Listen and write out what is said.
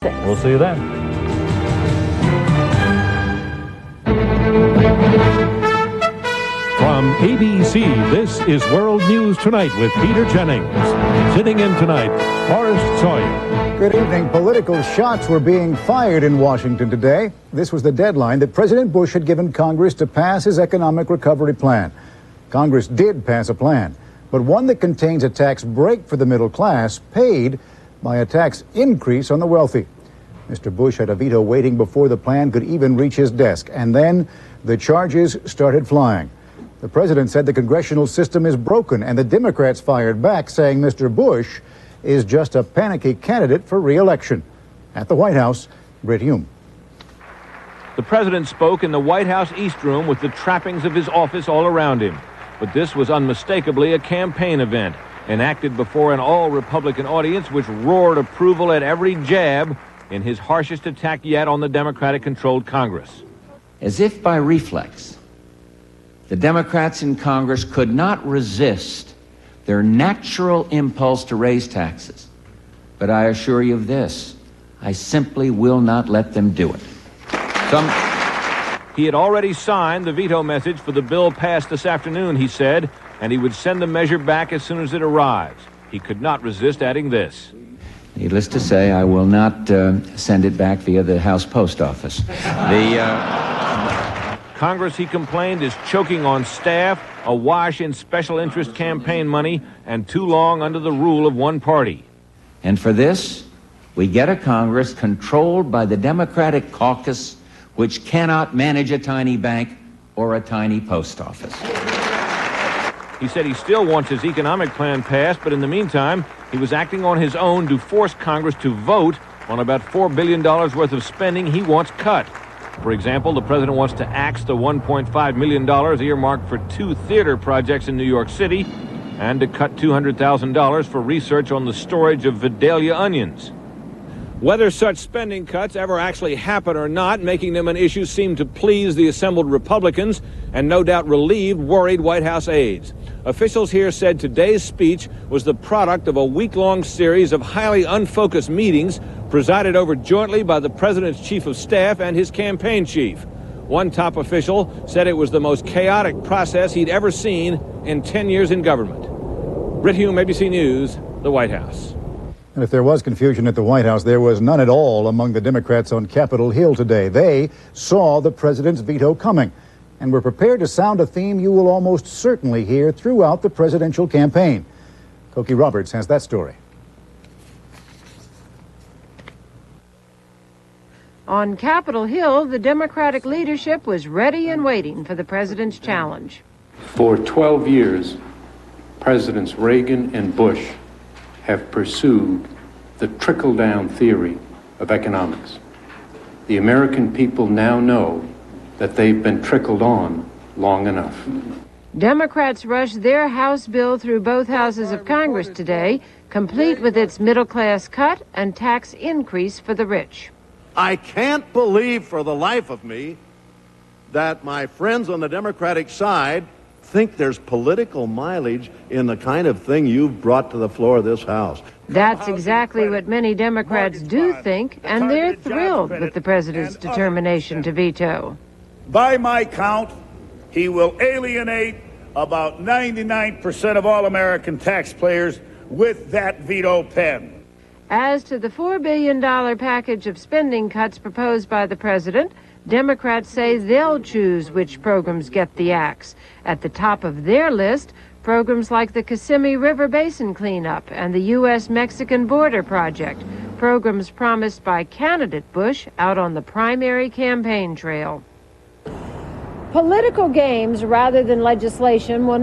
We'll see you then. From ABC, this is World News Tonight with Peter Jennings. Sitting in tonight, Forrest Sawyer. Good evening. Political shots were being fired in Washington today. This was the deadline that President Bush had given Congress to pass his economic recovery plan. Congress did pass a plan, but one that contains a tax break for the middle class paid by a tax increase on the wealthy. Mr. Bush had a veto waiting before the plan could even reach his desk, and then the charges started flying. The president said the congressional system is broken, and the Democrats fired back, saying Mr. Bush is just a panicky candidate for re-election. At the White House, Brit Hume. The president spoke in the White House East Room with the trappings of his office all around him. But this was unmistakably a campaign event, enacted before an all-Republican audience which roared approval at every jab in his harshest attack yet on the Democratic-controlled Congress. As if by reflex, the Democrats in Congress could not resist their natural impulse to raise taxes. But I assure you of this, I simply will not let them do it. He had already signed the veto message for the bill passed this afternoon, he said, and he would send the measure back as soon as it arrives. He could not resist adding this. Needless to say, I will not send it back via the House Post Office. Congress, he complained, is choking on staff, awash in special interest campaign money, and too long under the rule of one party. And for this, we get a Congress controlled by the Democratic caucus, which cannot manage a tiny bank or a tiny post office. He said he still wants his economic plan passed, but in the meantime, he was acting on his own to force Congress to vote on about $4 billion worth of spending he wants cut. For example, the president wants to axe the $1.5 million earmarked for 2 theater projects in New York City and to cut $200,000 for research on the storage of Vidalia onions. Whether such spending cuts ever actually happen or not, making them an issue seemed to please the assembled Republicans and no doubt relieved worried White House aides. Officials here said today's speech was the product of a week-long series of highly unfocused meetings presided over jointly by the president's chief of staff and his campaign chief. One top official said it was the most chaotic process he'd ever seen in 10 years in government. Brit Hume, ABC News, the White House. And if there was confusion at the White House, there was none at all among the Democrats on Capitol Hill today. They saw the president's veto coming and were prepared to sound a theme you will almost certainly hear throughout the presidential campaign. Cokie Roberts has that story. On Capitol Hill, the Democratic leadership was ready and waiting for the president's challenge. For 12 years, Presidents Reagan and Bush have pursued the trickle-down theory of economics. The American people now know that they've been trickled on long enough. Democrats rushed their House bill through both houses of Congress today, complete with its middle-class cut and tax increase for the rich. I can't believe for the life of me that my friends on the Democratic side think there's political mileage in the kind of thing you've brought to the floor of this House. That's exactly what many Democrats do think, and they're thrilled with the president's determination to veto. By my count, he will alienate about 99% of all American taxpayers with that veto pen. As to the $4 billion package of spending cuts proposed by the president, Democrats say they'll choose which programs get the axe. At the top of their list, programs like the Kissimmee River Basin cleanup and the U.S.-Mexican border project, programs promised by candidate Bush out on the primary campaign trail. Political games rather than legislation will